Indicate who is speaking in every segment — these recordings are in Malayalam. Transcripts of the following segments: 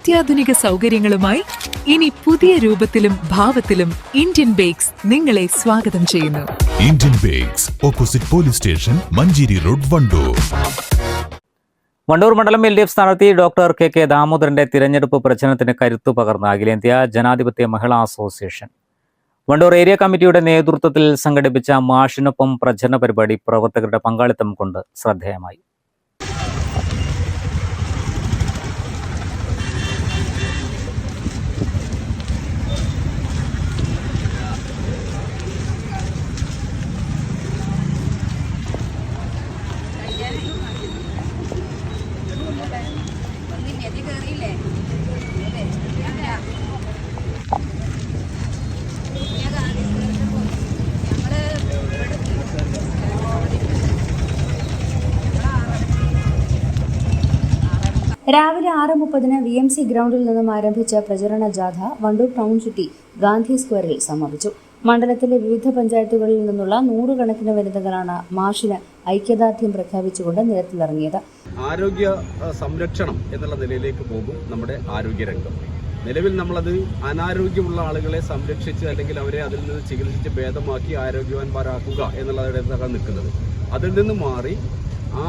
Speaker 1: അത്യാധുനിക സൗകര്യങ്ങളുമായി ഇനി പുതിയ രൂപത്തിലും ഭാവത്തിലും ഇന്ത്യൻ ബേക്സ് നിങ്ങളെ സ്വാഗതം ചെയ്യുന്നു.
Speaker 2: Indian bakes, opposite police station, Manjeri road, Wandoor.
Speaker 3: Wandoor മണ്ഡലം LDF സ്ഥാനാർത്ഥി ഡോക്ടർ KK ദാമോദരന്റെ തിരഞ്ഞെടുപ്പ് പ്രചരണത്തിന് കരുത്തു പകർന്ന അഖിലേന്ത്യാ ജനാധിപത്യ മഹിളാ അസോസിയേഷൻ വണ്ടൂർ ഏരിയ കമ്മിറ്റിയുടെ നേതൃത്വത്തിൽ സംഘടിപ്പിച്ച മാഷിനൊപ്പം പ്രചരണ പരിപാടി പ്രവർത്തകരുടെ പങ്കാളിത്തം കൊണ്ട് ശ്രദ്ധേയമായി.
Speaker 4: രാവിലെ 6:30 VMC ഗ്രൗണ്ടിൽ നിന്നും ആരംഭിച്ച പ്രചരണ ജാഥ വണ്ടൂർ ടൗൺ ചുറ്റി ഗാന്ധി സ്ക്വയറിൽ സമാപിച്ചു. മണ്ഡലത്തിലെ വിവിധ പഞ്ചായത്തുകളിൽ നിന്നുള്ള 100 കണക്കിന് വനിതകളാണ് മാർഷിന് ഐക്യദാർഢ്യം പ്രഖ്യാപിച്ചുകൊണ്ട് നിരത്തിലിറങ്ങിയത്.
Speaker 5: ആരോഗ്യ സംരക്ഷണം എന്നുള്ള നിലയിലേക്ക് പോകും നമ്മുടെ ആരോഗ്യരംഗം. നിലവിൽ നമ്മളത് അനാരോഗ്യമുള്ള ആളുകളെ സംരക്ഷിച്ച് അല്ലെങ്കിൽ അവരെ അതിൽ നിന്ന് ചികിത്സിച്ച് ഭേദമാക്കി ആരോഗ്യവാന്മാരാക്കുക എന്നുള്ളതിടത്താണ് നിൽക്കുന്നത്. അതിൽ നിന്ന് മാറി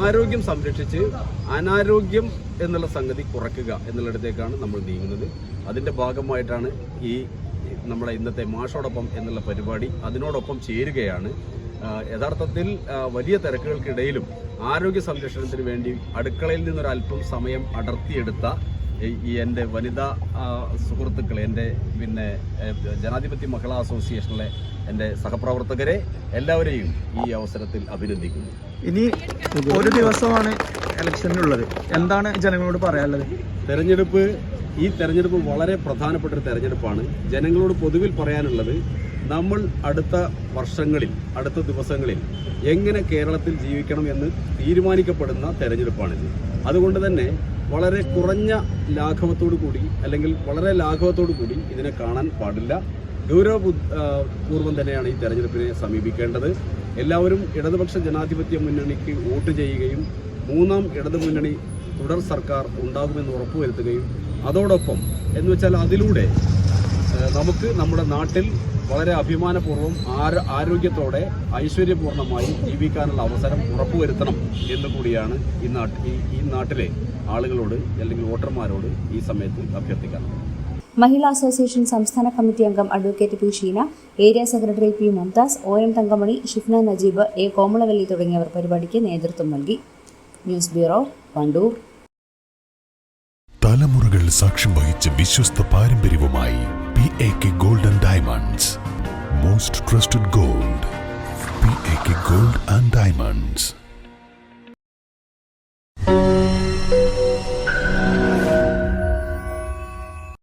Speaker 5: ആരോഗ്യം സംരക്ഷിച്ച് അനാരോഗ്യം എന്നുള്ള സംഗതി കുറയ്ക്കുക എന്നുള്ളിടത്തേക്കാണ് നമ്മൾ നീങ്ങുന്നത്. അതിൻ്റെ ഭാഗമായിട്ടാണ് ഈ നമ്മുടെ ഇന്നത്തെ മാഷോടൊപ്പം എന്നുള്ള പരിപാടി അതിനോടൊപ്പം ചേരുകയാണ്. യഥാർത്ഥത്തിൽ വലിയ തിരക്കുകൾക്കിടയിലും ആരോഗ്യ സംരക്ഷണത്തിന് വേണ്ടി അടുക്കളയിൽ നിന്നൊരല്പം സമയം അടർത്തിയെടുത്ത ഈ എൻ്റെ വനിതാ സുഹൃത്തുക്കളെ, എൻ്റെ ജനാധിപത്യ മഹിളാ അസോസിയേഷനിലെ എൻ്റെ സഹപ്രവർത്തകരെ എല്ലാവരെയും ഈ അവസരത്തിൽ അഭിനന്ദിക്കുന്നു.
Speaker 6: ഇനി ഒരു ദിവസമാണ് ഇലക്ഷനിലുള്ളത്. എന്താണ് ജനങ്ങളോട് പറയാനുള്ളത്?
Speaker 5: ഈ തെരഞ്ഞെടുപ്പ് വളരെ പ്രധാനപ്പെട്ട ഒരു തെരഞ്ഞെടുപ്പാണ്. ജനങ്ങളോട് പൊതുവിൽ പറയാനുള്ളത്, നമ്മൾ അടുത്ത വർഷങ്ങളിൽ, അടുത്ത ദിവസങ്ങളിൽ എങ്ങനെ കേരളത്തിൽ ജീവിക്കണം എന്ന് തീരുമാനിക്കപ്പെടുന്ന തെരഞ്ഞെടുപ്പാണിത്. അതുകൊണ്ട് തന്നെ വളരെ കുറഞ്ഞ ലാഘവത്തോടു കൂടി അല്ലെങ്കിൽ വളരെ ലാഘവത്തോടു കൂടി ഇതിനെ കാണാൻ പാടില്ല. ഗൗരവപൂർവ്വം തന്നെയാണ് ഈ തെരഞ്ഞെടുപ്പിനെ സമീപിക്കേണ്ടത്. എല്ലാവരും ഇടതുപക്ഷ ജനാധിപത്യ മുന്നണിക്ക് വോട്ട് ചെയ്യുകയും 3ാം ഇടതു മുന്നണി തുടർ സർക്കാർ ഉണ്ടാകുമെന്ന് ഉറപ്പുവരുത്തുകയും അതോടൊപ്പം എന്ന് വെച്ചാൽ അതിലൂടെ നമുക്ക് നമ്മുടെ നാട്ടിൽ വളരെ അഭിമാനപൂർവ്വം ആരോഗ്യത്തോടെ ഐശ്വര്യപൂർണ്ണമായി ജീവിക്കാനുള്ള അവസരം ഉറപ്പുവരുത്തണം എന്നുകൂടിയാണ് ഈ നാട്ടിലെ ആളുകളോട് അല്ലെങ്കിൽ വോട്ടർമാരോട് ഈ സമയത്ത് അഭ്യർത്ഥിക്കാറുള്ളത്.
Speaker 4: മഹിളാ അസോസിയേഷൻ സംസ്ഥാന കമ്മിറ്റി അംഗം advocate P. Sheena, area secretary P. Mumtaz, OM Thankamani, Shifna Najeeb, A. Komalavalli തുടങ്ങിയവർ പരിപാടിക്ക് നേതൃത്വം നൽകി. News bureau, Wandoor.
Speaker 2: തലമുറകൾ സാക്ഷ്യം വഹിച്ച വിശ്വസ്ത പാരമ്പര്യവുമായി PAK Gold and Diamonds. Most trusted gold. PAK Gold and Diamonds.